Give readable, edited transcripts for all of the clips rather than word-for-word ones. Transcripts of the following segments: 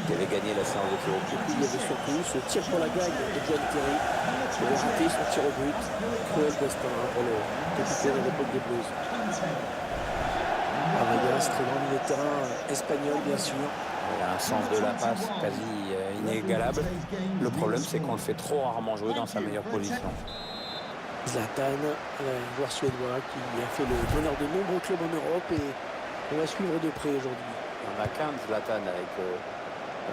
qui avait gagné la séance de tir au but. Il y avait surtout ce tir pour la gagne de John Terry. Il a raté son tir au but. Cruel destin pour le capitaine à l'époque des Blues. Vargas, très grand milieu de terrain espagnol, bien sûr. Il a un sens de la passe quasi inégalable. Le problème, c'est qu'on le fait trop rarement jouer dans sa meilleure position. Zlatan, un joueur suédois qui a fait le bonheur de nombreux clubs en Europe et on va suivre de près aujourd'hui. Il n'y en a qu'un de Zlatan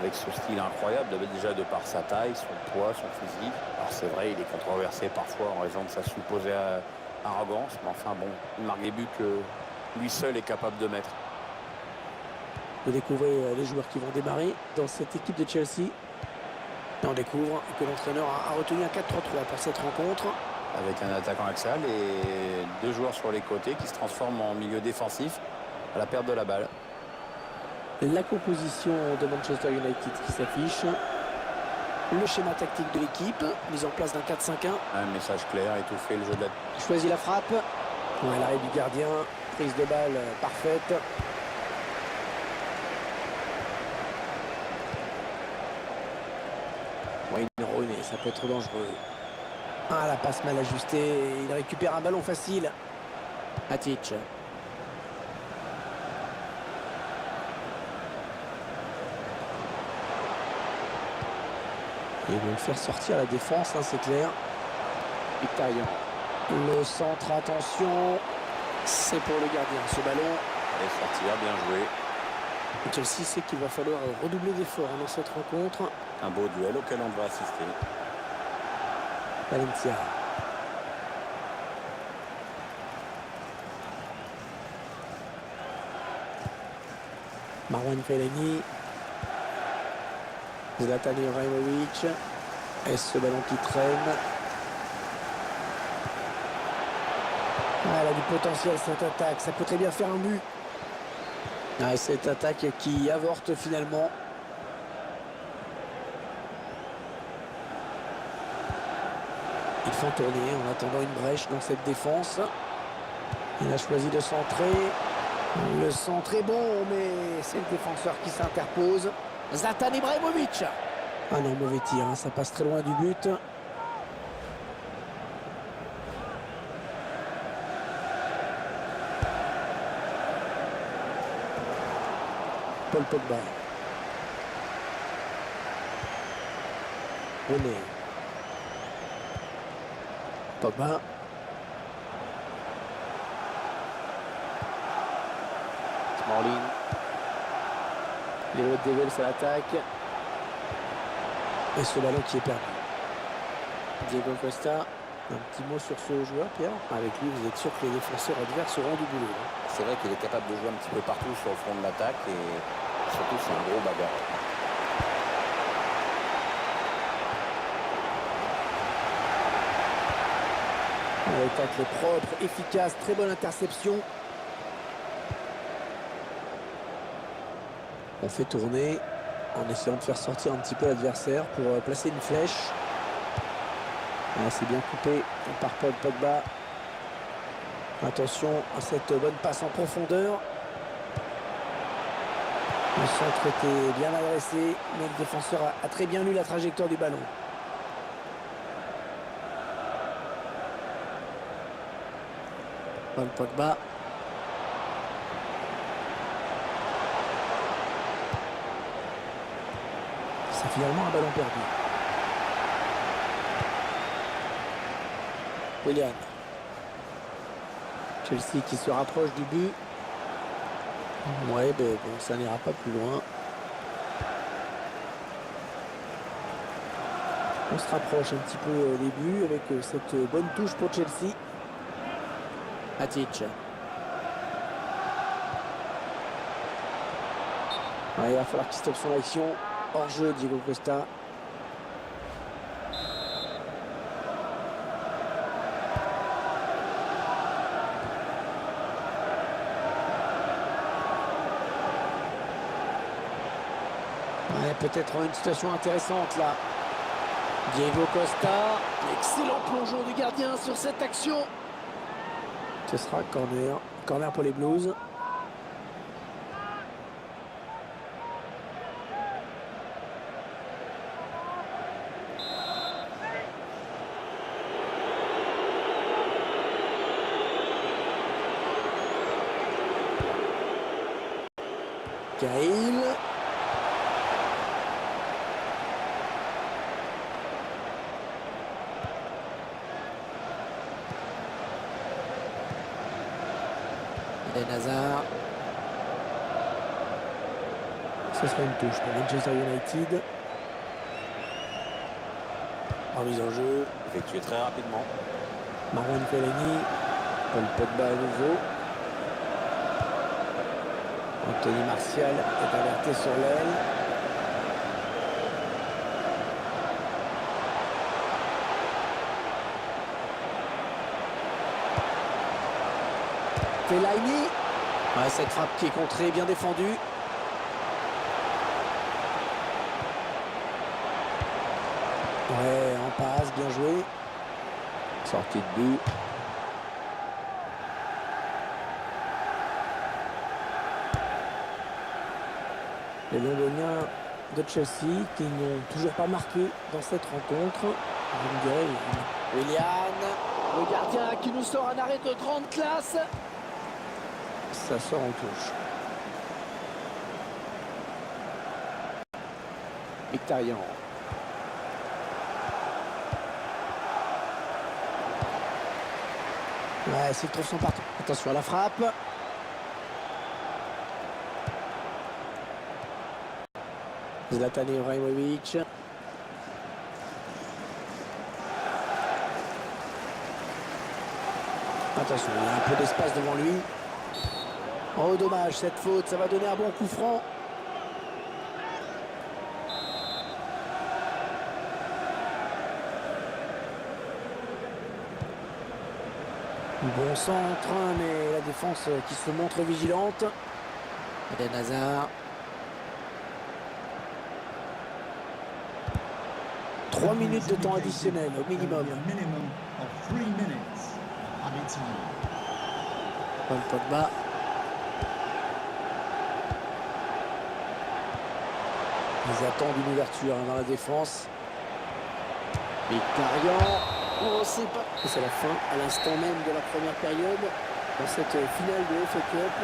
avec ce style incroyable, déjà de par sa taille, son poids, son physique. Alors c'est vrai, il est controversé parfois en raison de sa supposée arrogance, mais enfin bon, il marque des buts que lui seul est capable de mettre. Vous découvrez les joueurs qui vont démarrer dans cette équipe de Chelsea. Et on découvre que l'entraîneur a retenu un 4-3-3 pour cette rencontre. Avec un attaquant axial et deux joueurs sur les côtés qui se transforment en milieu défensif à la perte de la balle. La composition de Manchester United qui s'affiche. Le schéma tactique de l'équipe, mise en place d'un 4-5-1. Un message clair, étouffer le jeu de la... Choisit la frappe. Ouais, l'arrêt du gardien, prise de balle parfaite. Ouais, une Rooney, ça peut être dangereux. Ah, la passe mal ajustée. Il récupère un ballon facile. Matic. Ils vont le faire sortir à la défense, hein, c'est clair. Mkhitaryan. Le centre, attention. C'est pour le gardien, ce ballon. Allez, sortir, bien joué. Chelsea sait qu'il va falloir redoubler d'efforts dans cette rencontre. Un beau duel auquel on va assister. Valencia. Marwan Fellaini. Zlatan Ibrahimovic. Est-ce ce ballon qui traîne? Ah, elle a du potentiel cette attaque, ça peut très bien faire un but. Ah, cette attaque qui avorte finalement. Ils font tourner en attendant une brèche dans cette défense. Il a choisi de centrer. Le centre est bon, mais c'est le défenseur qui s'interpose. Zlatan Ibrahimovic. Ah non, mauvais tir, hein, ça passe très loin du but. Paul Pogba. Rooney. Pogba. Smalling. Les Red Devils à l'attaque. Et ce ballon qui est perdu. Diego Costa. Un petit mot sur ce joueur, Pierre. Avec lui, vous êtes sûr que les défenseurs adverses auront du boulot. Hein. C'est vrai qu'il est capable de jouer un petit peu partout sur le front de l'attaque et surtout c'est un gros bagarre. Un tacle propre, efficace, très bonne interception. On fait tourner en essayant de faire sortir un petit peu l'adversaire pour placer une flèche. C'est bien coupé par Paul Pogba. Attention à cette bonne passe en profondeur. Le centre était bien adressé, mais le défenseur a très bien lu la trajectoire du ballon. Paul Pogba. C'est finalement un ballon perdu. Willian. Chelsea qui se rapproche du but. Ouais, ben bon, ça n'ira pas plus loin. On se rapproche un petit peu des buts avec cette bonne touche pour Chelsea. Matic. Ouais, il va falloir qu'il stoppe son action. Hors jeu, Diego Costa. Peut-être une situation intéressante là. Diego Costa. Excellent plongeon du gardien sur cette action. Ce sera corner. Corner pour les Blues. Cahill. Eden Hazard. Ce sera une touche pour Manchester United. Remise en jeu. Effectué très rapidement. Marouane Fellaini. Paul Pogba à nouveau. Anthony Martial est alerté sur l'aile. Fellaini. Ouais, cette frappe qui est contrée, bien défendue. Ouais, en passe, bien joué. Sortie de but. Les Londoniens de Chelsea qui n'ont toujours pas marqué dans cette rencontre. Vous me direz, Willian, le gardien qui nous sort un arrêt de grande classe. Ça sort en touche. Mkhitaryan. Ouais, s'il trouve son partout. Attention à la frappe. Zlatan Ibrahimovic. Attention, il y a un peu d'espace devant lui. Oh, dommage, cette faute, ça va donner un bon coup franc. Bon centre, mais la défense qui se montre vigilante. Eden Hazard. 3 minutes de temps additionnel au minimum. Paul Pogba. Ils attendent une ouverture dans la défense. Mkhitaryan. Oh, c'est pas. C'est la fin, à l'instant même de la première période. Dans cette finale de FA Cup,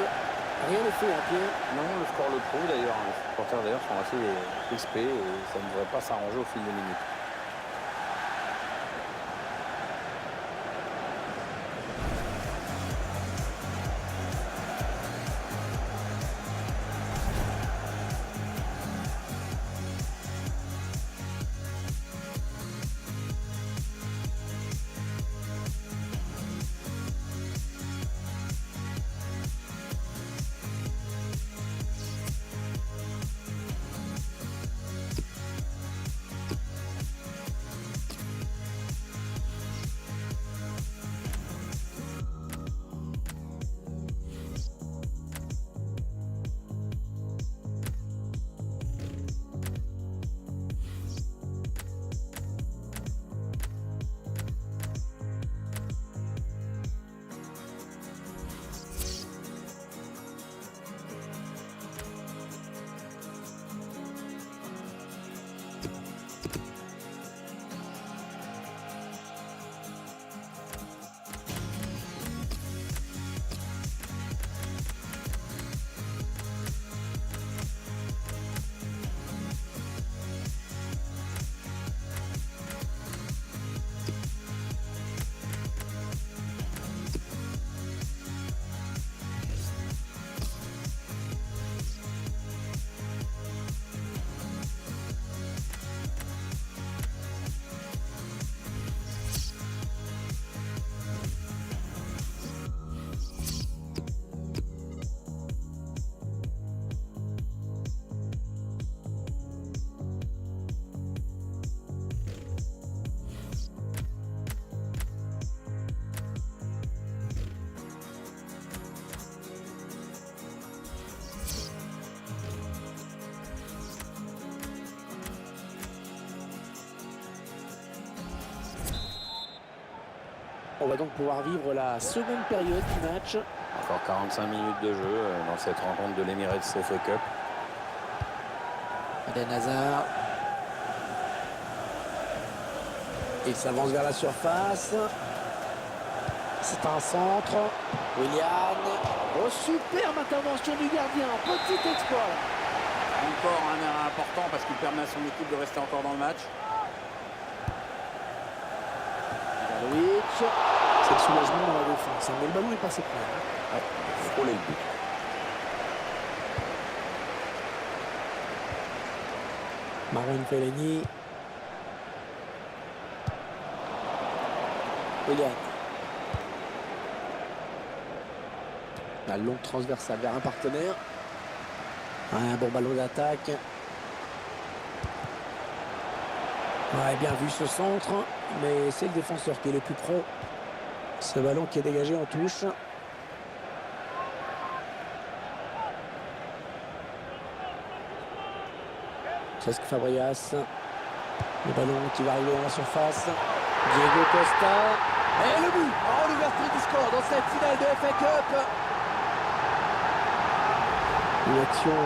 rien n'est fait à Pierre. Non, le score le prouve d'ailleurs. Les supporters d'ailleurs sont assez crispés et ça ne devrait pas s'arranger au fil des minutes. On va donc pouvoir vivre la seconde période du match. Encore 45 minutes de jeu dans cette rencontre de l'Emirates FA Cup. Eden Hazard. Il s'avance vers la surface. C'est un centre. Willian. Oh, superbe intervention du gardien. Petit exploit là. score un important parce qu'il permet à son équipe de rester encore dans le match. Ivanovic, c'est le soulagement dans la défense, mais le ballon est passé près. Ouais, frôler le but. Marouane Fellaini. Willian. La longue transversale vers un partenaire. Un bon ballon d'attaque. Ouais, bien vu ce centre, mais c'est le défenseur qui est le plus près. Ce ballon qui est dégagé en touche. Cesc Fabregas. Le ballon qui va arriver dans la surface. Diego Costa. Et le but. Oh, l'ouverture du score dans cette finale de FA Cup. Une action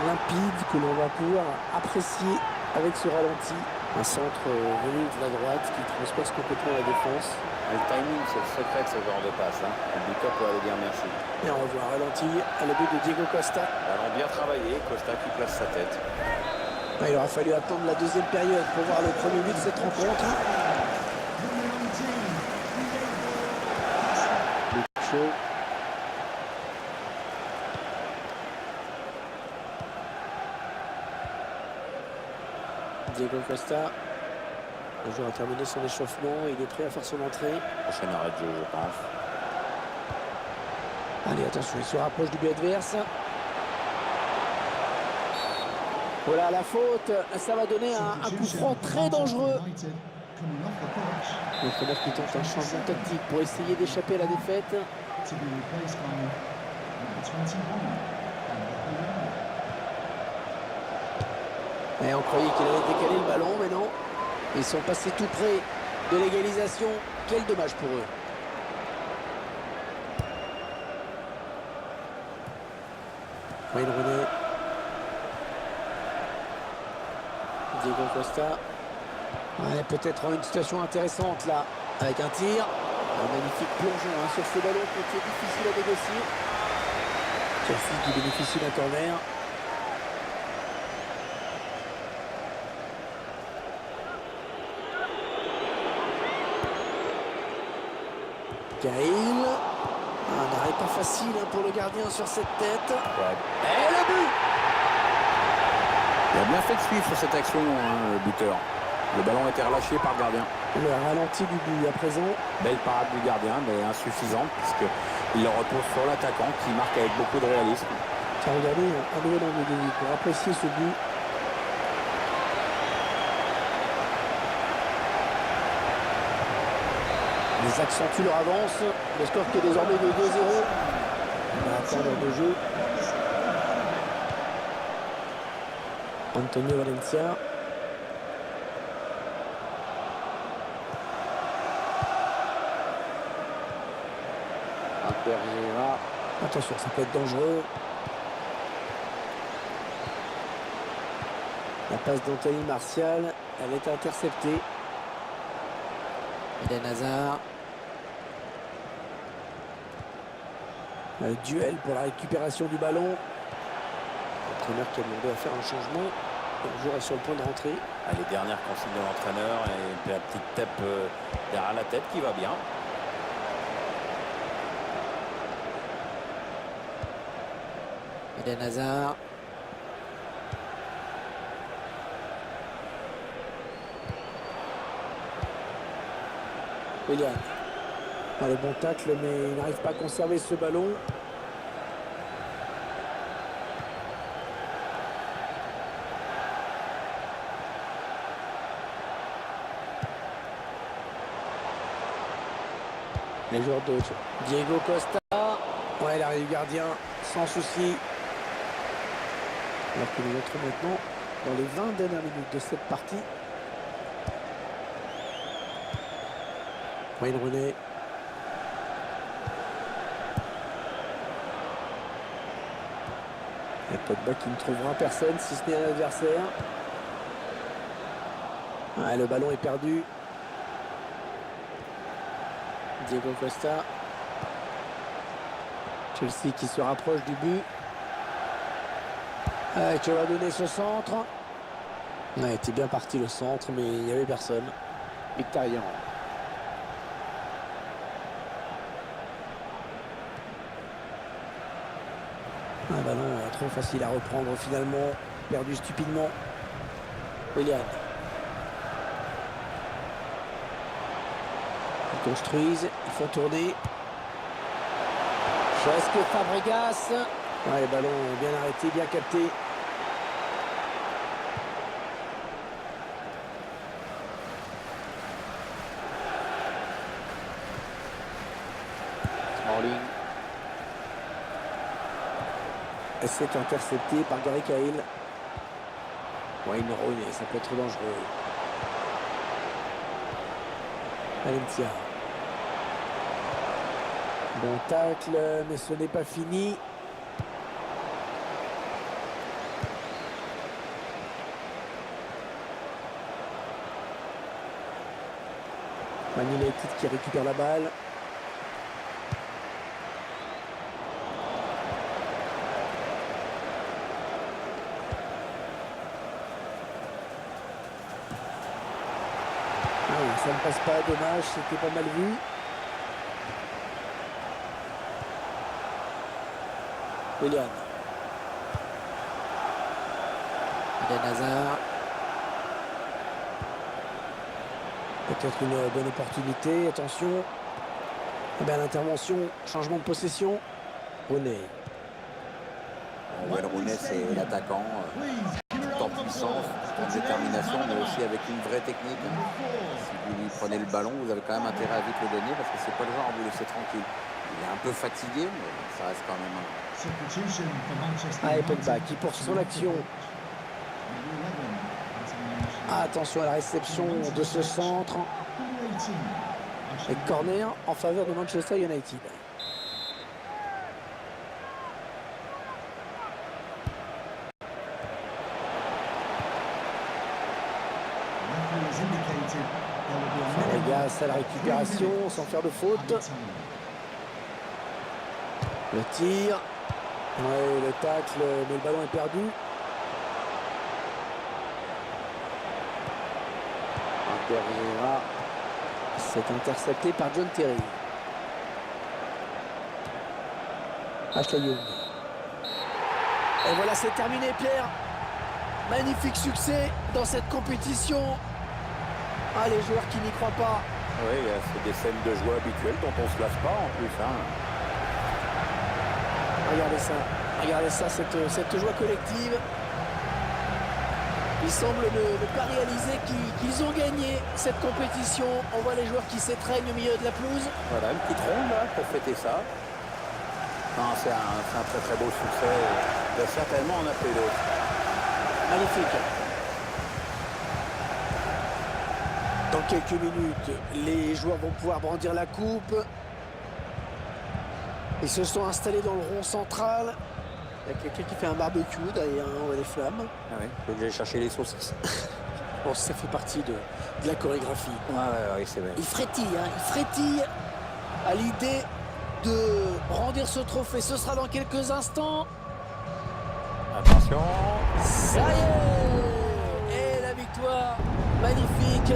limpide que l'on va pouvoir apprécier avec ce ralenti. Un centre venu de la droite qui transperce complètement la défense. Le timing, c'est le secret de ce genre de passe. Le buteur peut aller dire merci. Et on revoit un ralenti à le but de Diego Costa. Ballon bien travaillé, Costa qui place sa tête. Il aura fallu attendre la deuxième période pour voir le premier but de cette rencontre. Chaud. Diego Costa. Le joueur a terminé son échauffement. Il est prêt à faire son entrée. Prochain arrêt de jeu, je pense. Allez, attention, il se rapproche du but adverse. Voilà la faute, ça va donner un coup franc très dangereux. L'entraîneur qui tente un changement tactique pour essayer d'échapper à la défaite. Et on croyait qu'il allait décaler le ballon, mais non. Ils sont passés tout près de l'égalisation. Quel dommage pour eux. Wayne Rooney. Diego Costa. Ouais, peut-être une situation intéressante là, avec un tir. Un magnifique plongeon sur ce ballon qui est difficile à négocier. Chelsea qui bénéficie d'un corner. Cahill. Un arrêt pas facile pour le gardien sur cette tête. Ouais. Et le but! Il a bien fait de suivre sur cette action, le buteur. Le ballon a été relâché par le gardien. Le ralenti du but à présent. Belle parade du gardien, mais insuffisante, puisqu'il le repose sur l'attaquant qui marque avec beaucoup de réalisme. Tiens, regardez, un nouvel angle de vue pour apprécier ce but. Ils accentuent leur avance. Le score qui est désormais de 2-0. On va attendre le jeu. Antonio Valencia. Pereira. Attention, ça peut être dangereux. La passe d'Anthony Martial, elle est interceptée. Eden Hazard. Le duel pour la récupération du ballon. L'entraîneur qui a demandé à faire un changement. Le joueur est sur le point de rentrer. Les dernières consignes de l'entraîneur et la petite tape derrière la tête qui va bien. Eden Hazard. Willian. Le bon tacle, mais il n'arrive pas à conserver ce ballon. Les joueurs de Diego Costa. Ouais, l'arrêt du gardien, sans souci. Alors que nous entrons maintenant dans les 20 dernières minutes de cette partie. Wayne Rooney. Et Pogba qui ne trouvera personne si ce n'est un adversaire. Ouais, le ballon est perdu. Diego Costa. Chelsea qui se rapproche du but. Tu vas donner ce centre. Ouais, était bien parti le centre, mais il n'y avait personne. Mkhitaryan. Un ballon trop facile à reprendre finalement. Perdu stupidement. Willian. Ils construisent, ils font tourner. Presque Fabregas. Ouais, le ballon bien arrêté, bien capté. Smalling. Et c'est intercepté par Gary Cahill. Wayne Rooney, ça peut être dangereux. Valencia. Bon tacle, mais ce n'est pas fini. Man United qui récupère la balle. Ça ne passe pas, dommage, c'était pas mal vu. Willian. Eden Hazard. Peut-être une bonne opportunité, attention. Eh bien, l'intervention, changement de possession. Rooney. Wayne Rooney, c'est l'attaquant. En puissance, en détermination, mais aussi avec une vraie technique. Si vous lui prenez le ballon, vous avez quand même intérêt à vite le gagner parce que c'est pas le genre à vous laisser tranquille. Il est un peu fatigué, mais ça reste quand même un... Et Pogba qui poursuit son action. Attention à la réception de ce centre. Et corner en faveur de Manchester United. Fabregas à la récupération sans faire de faute. Le tir. Ouais, le tacle, mais le ballon est perdu. Derrière, c'est intercepté par John Terry. Ashley Young. Et voilà, c'est terminé, Pierre. Magnifique succès dans cette compétition. Ah, les joueurs qui n'y croient pas. Oui, c'est des scènes de joie habituelles dont on ne se lasse pas en plus. Hein. Regardez ça, cette joie collective. Ils semblent ne pas réaliser qu'ils ont gagné cette compétition. On voit les joueurs qui s'étreignent au milieu de la pelouse. Voilà, une petite ronde là pour fêter ça. C'est un très très beau succès. Il va certainement en appeler d'autres. Magnifique. Dans quelques minutes, les joueurs vont pouvoir brandir la coupe. Ils se sont installés dans le rond central. Il y a quelqu'un qui fait un barbecue derrière, on voit les flammes. Ah oui, il faut que j'aille chercher les saucisses. Bon, ça fait partie de la chorégraphie. Ouais, c'est vrai. Il frétille à l'idée de brandir ce trophée. Ce sera dans quelques instants. Attention. Ça y est. Et la victoire magnifique.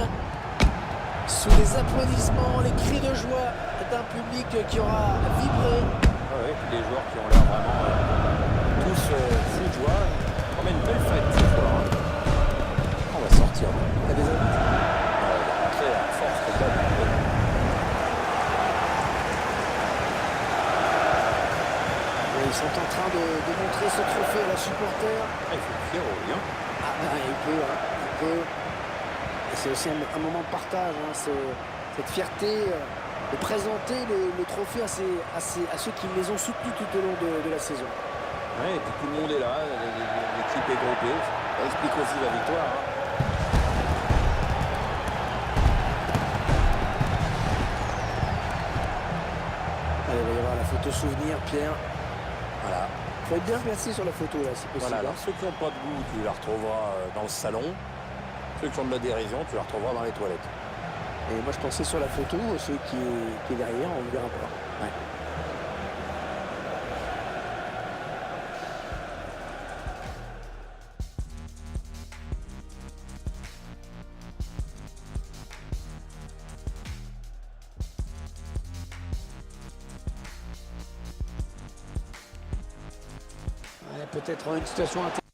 Sous les applaudissements, les cris de joie d'un public qui aura vibré. Oui, des joueurs qui ont l'air vraiment tous fous de joie. On met une belle fête ce soir. On va sortir. Il y a des amis. Rentrer à force de balle. Ils sont en train de montrer ce trophée à la supporter. Il faut le faire au lien. Ah ben, il peut. Et c'est aussi un moment de partage. Cette fierté de présenter le trophée à ceux qui les ont soutenus tout au long de la saison. Oui, et puis tout le monde est là, l'équipe est groupée. Ça explique aussi la victoire. Allez, il va y avoir la photo souvenir, Pierre. Voilà. Il faut être bien placé sur la photo, là, si possible. Voilà, alors ceux qui n'ont pas de goût, tu la retrouveras dans le salon. Ceux qui ont de la dérision, tu la retrouveras dans les toilettes. Et moi, je pensais sur la photo, celui qui est derrière, on ne verra pas. Ouais. peut-être une situation intéressante.